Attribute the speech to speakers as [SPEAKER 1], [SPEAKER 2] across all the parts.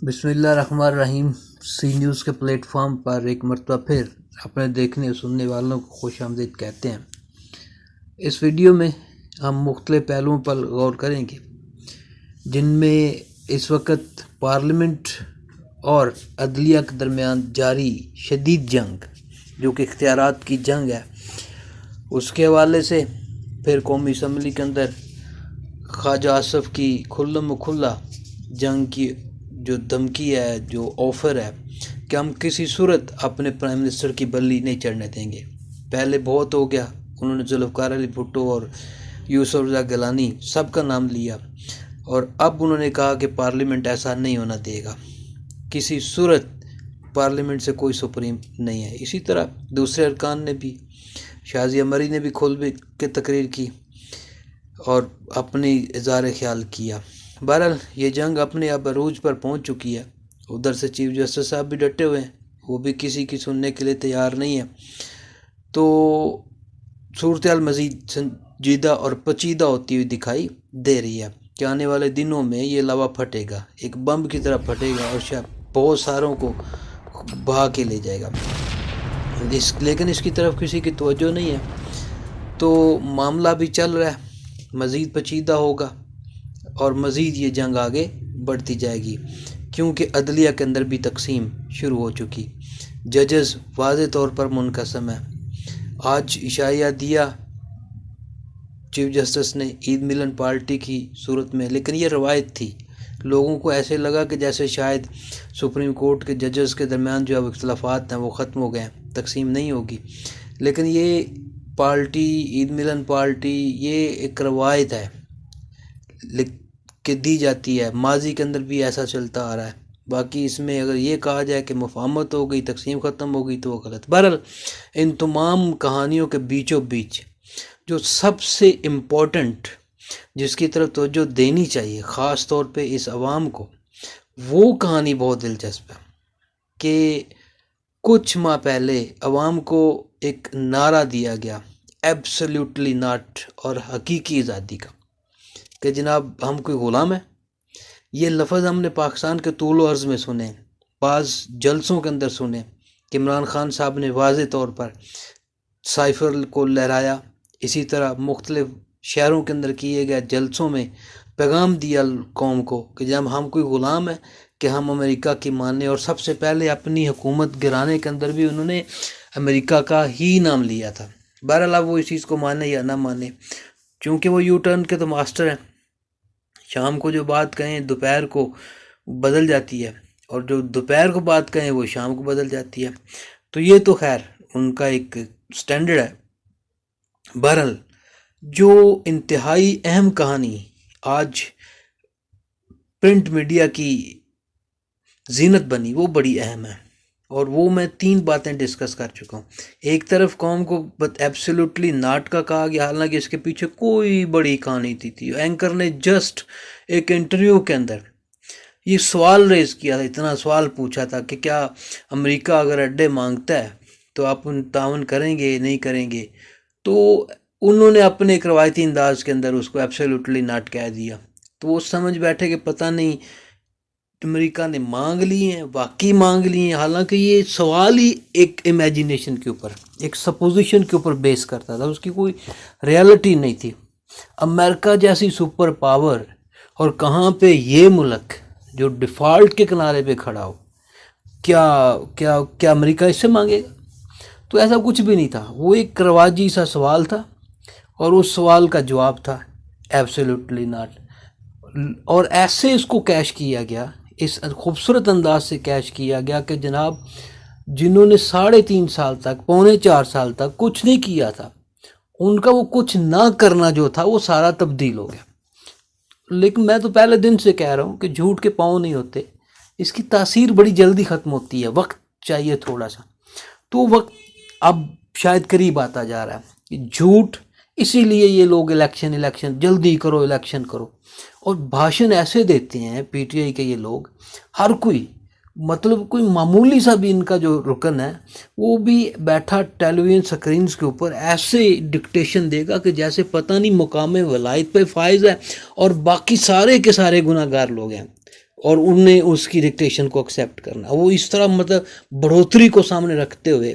[SPEAKER 1] بسم اللہ الرحمن الرحیم۔ سی نیوز کے پلیٹ فارم پر ایک مرتبہ پھر اپنے دیکھنے اور سننے والوں کو خوش آمدید کہتے ہیں۔ اس ویڈیو میں ہم مختلف پہلوؤں پر غور کریں گے جن میں اس وقت پارلیمنٹ اور عدلیہ کے درمیان جاری شدید جنگ، جو کہ اختیارات کی جنگ ہے، اس کے حوالے سے، پھر قومی اسمبلی کے اندر خواجہ آصف کی کھلم کھلا جنگ کی جو دھمکی ہے، جو آفر ہے کہ ہم کسی صورت اپنے پرائم منسٹر کی بلی نہیں چڑھنے دیں گے۔ پہلے بہت ہو گیا، انہوں نے ذوالفقار علی بھٹو اور یوسف رضا گیلانی سب کا نام لیا، اور اب انہوں نے کہا کہ پارلیمنٹ ایسا نہیں ہونا دے گا، کسی صورت پارلیمنٹ سے کوئی سپریم نہیں ہے۔ اسی طرح دوسرے ارکان نے بھی، شازیہ مری نے بھی کھل کے تقریر کی اور اپنی اظہار خیال کیا۔ بہرحال یہ جنگ اپنے اب عروج پر پہنچ چکی ہے۔ ادھر سے چیف جسٹس صاحب بھی ڈٹے ہوئے ہیں، وہ بھی کسی کی سننے کے لیے تیار نہیں ہے۔ تو صورتحال مزید سنجیدہ اور پیچیدہ ہوتی ہوئی دکھائی دے رہی ہے کہ آنے والے دنوں میں یہ لوا پھٹے گا، ایک بم کی طرح پھٹے گا اور شاید بہت ساروں کو بہا کے لے جائے گا۔ لیکن اس کی طرف کسی کی توجہ نہیں ہے، تو معاملہ بھی چل رہا ہے، مزید پیچیدہ ہوگا اور مزید یہ جنگ آگے بڑھتی جائے گی، کیونکہ عدلیہ کے اندر بھی تقسیم شروع ہو چکی۔ ججز واضح طور پر منقسم ہے۔ آج عشائیہ دیا چیف جسٹس نے عید ملن پارٹی کی صورت میں، لیکن یہ روایت تھی۔ لوگوں کو ایسے لگا کہ جیسے شاید سپریم کورٹ کے ججز کے درمیان جو اب اختلافات ہیں وہ ختم ہو گئے ہیں، تقسیم نہیں ہوگی۔ لیکن یہ پارٹی، عید ملن پارٹی، یہ ایک روایت ہے کہ دی جاتی ہے، ماضی کے اندر بھی ایسا چلتا آ رہا ہے۔ باقی اس میں اگر یہ کہا جائے کہ مفاہمت ہو گئی، تقسیم ختم ہو گئی، تو وہ غلط۔ بہرحال ان تمام کہانیوں کے بیچوں بیچ جو سب سے امپورٹنٹ، جس کی طرف توجہ دینی چاہیے خاص طور پہ اس عوام کو، وہ کہانی بہت دلچسپ ہے کہ کچھ ماہ پہلے عوام کو ایک نعرہ دیا گیا، ایبسلیوٹلی ناٹ، اور حقیقی آزادی کا، کہ جناب ہم کوئی غلام ہیں۔ یہ لفظ ہم نے پاکستان کے طول و عرض میں سنے، بعض جلسوں کے اندر سنے کہ عمران خان صاحب نے واضح طور پر سائفر کو لہرایا، اسی طرح مختلف شہروں کے اندر کیے گئے جلسوں میں پیغام دیا قوم کو کہ جب ہم کوئی غلام ہیں کہ ہم امریکہ کی مانیں، اور سب سے پہلے اپنی حکومت گرانے کے اندر بھی انہوں نے امریکہ کا ہی نام لیا تھا۔ بہرحال اب وہ اس چیز کو مانے یا نہ مانے، چونکہ وہ یو ٹرن کے تو ماسٹر ہیں، شام کو جو بات کہیں دوپہر کو بدل جاتی ہے، اور جو دوپہر کو بات کہیں وہ شام کو بدل جاتی ہے۔ تو یہ تو خیر ان کا ایک سٹینڈرڈ ہے۔ بہرحال جو انتہائی اہم کہانی آج پرنٹ میڈیا کی زینت بنی، وہ بڑی اہم ہے، اور وہ میں 3 باتیں ڈسکس کر چکا ہوں۔ ایک طرف قوم کو ایبسلیوٹلی ناٹ کا کہا گیا، حالانکہ اس کے پیچھے کوئی بڑی کہانی تھی۔ اینکر نے جسٹ ایک انٹرویو کے اندر یہ سوال ریز کیا تھا، اتنا سوال پوچھا تھا کہ کیا امریکہ اگر اڈے مانگتا ہے تو آپ ان تعاون کریں گے نہیں کریں گے، تو انہوں نے اپنے ایک روایتی انداز کے اندر اس کو ایبسلیوٹلی ناٹ کہہ دیا۔ تو وہ سمجھ بیٹھے کہ پتہ نہیں امریکہ نے مانگ لی ہیں، واقعی مانگ لی ہیں، حالانکہ یہ سوال ہی ایک امیجینیشن کے اوپر، ایک سپوزیشن کے اوپر بیس کرتا تھا، اس کی کوئی ریالٹی نہیں تھی۔ امریکہ جیسی سپر پاور، اور کہاں پہ یہ ملک جو ڈیفالٹ کے کنارے پہ کھڑا ہو، کیا امریکہ اس سے مانگے گا؟ تو ایسا کچھ بھی نہیں تھا، وہ ایک رواجی سا سوال تھا، اور اس سوال کا جواب تھا ایبسلیوٹلی ناٹ، اور ایسے اس کو کیش کیا گیا، اس خوبصورت انداز سے کیش کیا گیا کہ جناب جنہوں نے 3.5 سال تک، 4.25 سال تک کچھ نہیں کیا تھا، ان کا وہ کچھ نہ کرنا جو تھا وہ سارا تبدیل ہو گیا۔ لیکن میں تو پہلے دن سے کہہ رہا ہوں کہ جھوٹ کے پاؤں نہیں ہوتے، اس کی تاثیر بڑی جلدی ختم ہوتی ہے، وقت چاہیے تھوڑا سا۔ تو وقت اب شاید قریب آتا جا رہا ہے کہ جھوٹ، اسی لیے یہ لوگ الیکشن جلدی کرو، الیکشن کرو، اور بھاشن ایسے دیتے ہیں پی ٹی آئی کے یہ لوگ، ہر کوئی، مطلب کوئی معمولی سا بھی ان کا جو رکن ہے وہ بھی بیٹھا ٹیلی ویژن سکرینز کے اوپر ایسے ڈکٹیشن دے گا کہ جیسے پتہ نہیں مقام ولایت پہ فائز ہے اور باقی سارے کے سارے گناہ گار لوگ ہیں۔ اور انہیں اس کی ڈکٹیشن کو ایکسیپٹ کرنا. وہ اس طرح مطلب بڑھوتری کو سامنے رکھتے ہوئے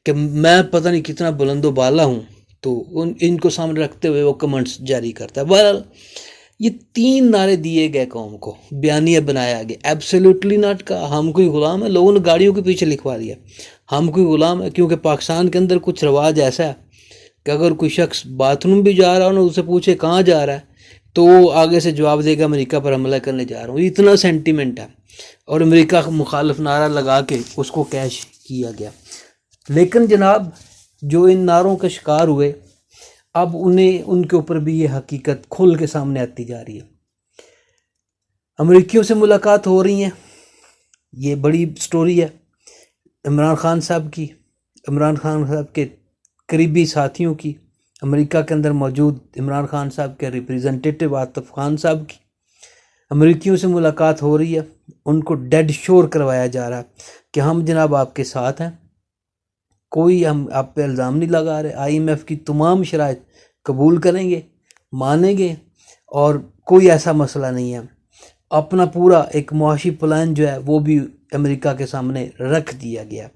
[SPEAKER 1] کہ میں پتہ نہیں کتنا بلند و بالا ہوں، تو ان کو سامنے رکھتے ہوئے وہ کمنٹس جاری کرتا ہے. بہرحال یہ 3 نعرے دیے گئے قوم کو، بیانیہ بنایا گیا. ایبسلیوٹلی ناٹ کا ہم کوئی غلام ہے، لوگوں نے گاڑیوں کے پیچھے لکھوا دیا ہم کوئی غلام ہے، کیونکہ پاکستان کے اندر کچھ رواج ایسا ہے کہ اگر کوئی شخص باتھ روم بھی جا رہا ہو نا، اسے پوچھے کہاں جا رہا ہے تو وہ آگے سے جواب دے گا امریکہ پر حملہ کرنے جا رہا ہوں. اتنا سینٹیمنٹ ہے، اور امریکہ مخالف نعرہ لگا کے اس کو کیش کیا گیا. لیکن جناب جو ان نعروں کا شکار ہوئے، اب ان کے اوپر بھی یہ حقیقت کھل کے سامنے آتی جا رہی ہے. امریکیوں سے ملاقات ہو رہی ہیں، یہ بڑی سٹوری ہے عمران خان صاحب کی، عمران خان صاحب کے قریبی ساتھیوں کی، امریکہ کے اندر موجود عمران خان صاحب کے ریپریزنٹیٹیو عاطف خان صاحب کی. امریکیوں سے ملاقات ہو رہی ہے، ان کو ڈیڈ شور کروایا جا رہا ہے کہ ہم جناب آپ کے ساتھ ہیں، کوئی ہم آپ پہ الزام نہیں لگا رہے، IMF کی تمام شرائط قبول کریں گے، مانیں گے، اور کوئی ایسا مسئلہ نہیں ہے. اپنا پورا ایک معاشی پلان جو ہے وہ بھی امریکہ کے سامنے رکھ دیا گیا.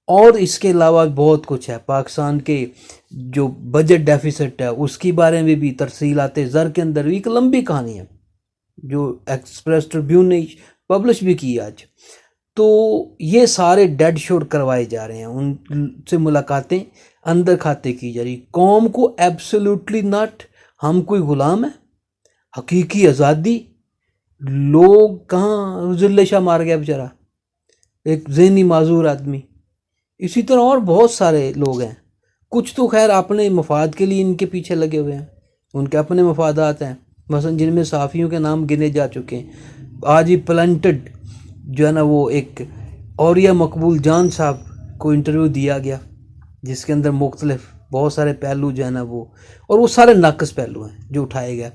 [SPEAKER 1] اور اس کے علاوہ بہت کچھ ہے. پاکستان کے جو بجٹ ڈیفیسٹ ہے اس کی بارے میں بھی ترصیلات زر کے اندر بھی ایک لمبی کہانی ہے جو ایکسپریس ٹریبیون نے پبلش بھی کی آج. تو یہ سارے ڈیڈ شور کروائے جا رہے ہیں، ان سے ملاقاتیں اندر کھاتے کی جا رہی. قوم کو ایبسلیوٹلی ناٹ، ہم کوئی غلام ہیں، حقیقی آزادی. لوگ کہاں، ذل شاہ مار گیا بیچارہ، ایک ذہنی معذور آدمی. اسی طرح اور بہت سارے لوگ ہیں، کچھ تو خیر اپنے مفاد کے لیے ان کے پیچھے لگے ہوئے ہیں، ان کے اپنے مفادات ہیں، مثلا جن میں صحافیوں کے نام گنے جا چکے ہیں. آج ہی پلنٹڈ جو ہے نا وہ ایک اوریا مقبول جان صاحب کو انٹرویو دیا گیا جس کے اندر مختلف بہت سارے پہلو جو ہے نا وہ سارے ناقص پہلو ہیں جو اٹھائے گئے.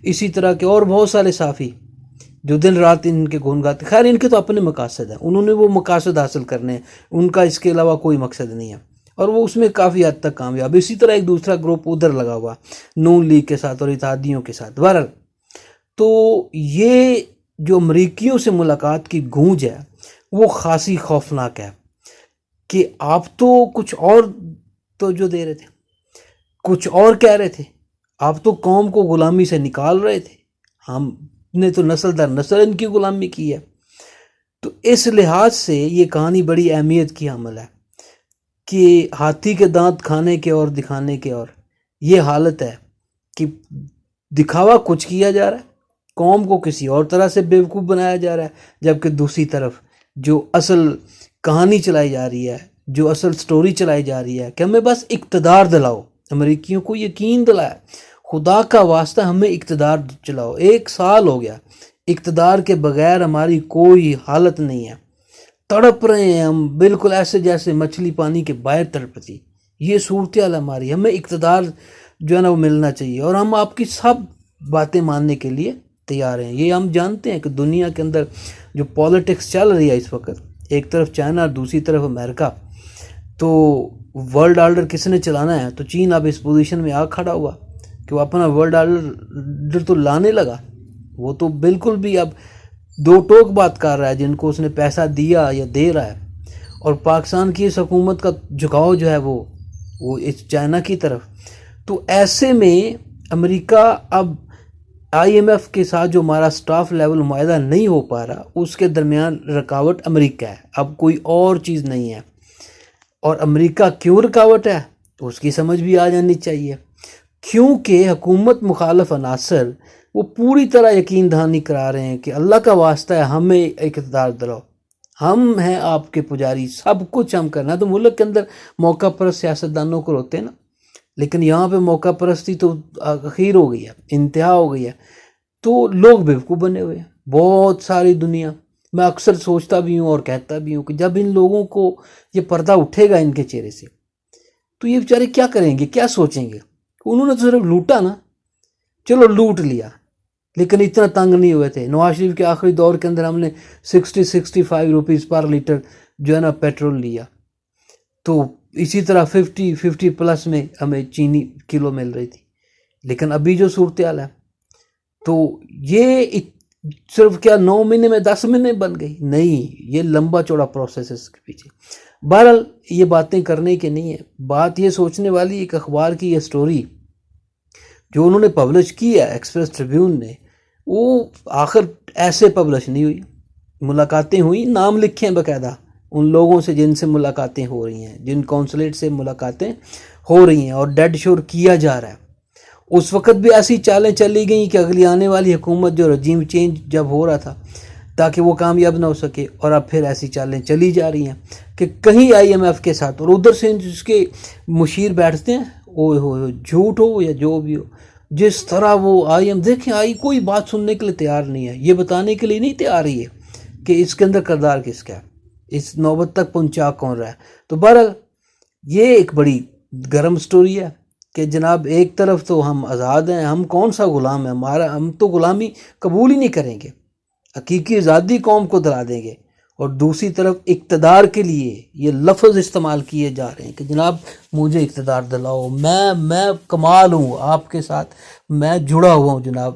[SPEAKER 1] اسی طرح کے اور بہت سارے صحافی جو دن رات ان کے گن گاتے. خیر ان کے تو اپنے مقاصد ہیں، انہوں نے وہ مقاصد حاصل کرنے ہیں، ان کا اس کے علاوہ کوئی مقصد نہیں ہے، اور وہ اس میں کافی حد تک کامیاب. اسی طرح ایک دوسرا گروپ ادھر لگا ہوا نون لیگ کے ساتھ اور اتحادیوں کے ساتھ. بہرحال تو یہ جو امریکیوں سے ملاقات کی گونج ہے وہ خاصی خوفناک ہے کہ آپ تو کچھ اور توجہ دے رہے تھے، کچھ اور کہہ رہے تھے، آپ تو قوم کو غلامی سے نکال رہے تھے، ہم نے تو نسل در نسل ان کی غلامی کی ہے. تو اس لحاظ سے یہ کہانی بڑی اہمیت کی حامل ہے کہ ہاتھی کے دانت کھانے کے اور دکھانے کے اور یہ حالت ہے کہ دکھاوا کچھ کیا جا رہا ہے، قوم کو کسی اور طرح سے بیوقوف بنایا جا رہا ہے، جبکہ دوسری طرف جو اصل کہانی چلائی جا رہی ہے، جو اصل سٹوری چلائی جا رہی ہے کہ ہمیں بس اقتدار دلاؤ. امریکیوں کو یقین دلایا، خدا کا واسطہ ہمیں اقتدار چلاؤ. 1 سال ہو گیا، اقتدار کے بغیر ہماری کوئی حالت نہیں ہے، تڑپ رہے ہیں ہم بالکل ایسے جیسے مچھلی پانی کے باہر تڑپتی. یہ صورتحال ہماری، ہمیں اقتدار جو ہے نا وہ ملنا چاہیے، اور ہم آپ کی سب باتیں ماننے کے لیے تیار ہیں. یہ ہم جانتے ہیں کہ دنیا کے اندر جو پالیٹکس چل رہی ہے اس وقت، ایک طرف چائنا اور دوسری طرف امریکہ، تو ورلڈ آرڈر کس نے چلانا ہے؟ تو چین اب اس پوزیشن میں آ کھڑا ہوا کہ وہ اپنا ورلڈ آرڈر تو لانے لگا. وہ تو بالکل بھی اب 2 ٹوک بات کر رہا ہے جن کو اس نے پیسہ دیا یا دے رہا ہے. اور پاکستان کی اس حکومت کا جھکاؤ جو ہے وہ اس چائنا کی طرف. تو ایسے میں امریکہ اب IMF کے ساتھ جو ہمارا سٹاف لیول معاہدہ نہیں ہو پا رہا، اس کے درمیان رکاوٹ امریکہ ہے، اب کوئی اور چیز نہیں ہے. اور امریکہ کیوں رکاوٹ ہے اس کی سمجھ بھی آ جانی چاہیے، کیونکہ حکومت مخالف عناصر وہ پوری طرح یقین دہانی کرا رہے ہیں کہ اللہ کا واسطہ ہے ہمیں اقتدار دلاؤ، ہم ہیں آپ کے پجاری، سب کچھ ہم کرنا. تو ملک کے اندر موقع پرست سیاستدانوں کو ہوتے ہیں نا، لیکن یہاں پہ موقع پرستی تو اخیر ہو گئی ہے، انتہا ہو گئی ہے. تو لوگ بیوقوف بنے ہوئے ہیں بہت ساری دنیا. میں اکثر سوچتا بھی ہوں اور کہتا بھی ہوں کہ جب ان لوگوں کو یہ پردہ اٹھے گا ان کے چہرے سے تو یہ بیچارے کیا کریں گے، کیا سوچیں گے؟ انہوں نے تو صرف لوٹا نا، چلو لوٹ لیا، لیکن اتنا تنگ نہیں ہوئے تھے. نواز شریف کے آخری دور کے اندر ہم نے 65 روپیز پر لیٹر جو ہے نا پیٹرول لیا، تو اسی طرح 50 پلس میں ہمیں چینی کلو مل رہی تھی. لیکن ابھی جو صورتحال ہے تو یہ صرف کیا 9 مہینے میں 10 مہینے بن گئی؟ نہیں، یہ لمبا چوڑا پروسیس ہے اس کے پیچھے۔ بہرحال یہ باتیں کرنے کے نہیں ہیں، بات یہ سوچنے والی، ایک اخبار کی یہ سٹوری جو انہوں نے پبلش کی ہے ایکسپریس ٹریبیون نے، وہ آخر ایسے پبلش نہیں ہوئی، ملاقاتیں ہوئی، نام لکھے ہیں باقاعدہ ان لوگوں سے جن سے ملاقاتیں ہو رہی ہیں، جن کونسلیٹ سے ملاقاتیں ہو رہی ہیں، اور ڈیڈ شور کیا جا رہا ہے۔ اس وقت بھی ایسی چالیں چلی گئیں کہ اگلی آنے والی حکومت جو رجیم چینج جب ہو رہا تھا تاکہ وہ کامیاب نہ ہو سکے، اور اب پھر ایسی چالیں چلی جا رہی ہیں کہ کہیں آئی ایم ایف کے ساتھ، اور ادھر سے جس کے مشیر بیٹھتے ہیں، اوہ ہو جھوٹ ہو یا جو بھی ہو، جس طرح وہ دیکھیں کوئی بات سننے کے لیے تیار نہیں ہے، یہ بتانے کے لیے نہیں تیار ہی ہے کہ اس کے اندر کردار کس کا ہے، اس نوبت تک پہنچا کون رہا ہے۔ تو بہرحال یہ ایک بڑی گرم سٹوری ہے کہ جناب ایک طرف تو ہم آزاد ہیں، ہم کون سا غلام ہے، ہم تو غلامی قبول ہی نہیں کریں گے، حقیقی آزادی قوم کو دلا دیں گے، اور دوسری طرف اقتدار کے لیے یہ لفظ استعمال کیے جا رہے ہیں کہ جناب مجھے اقتدار دلاؤ، میں کمال ہوں آپ کے ساتھ، میں جڑا ہوا ہوں جناب۔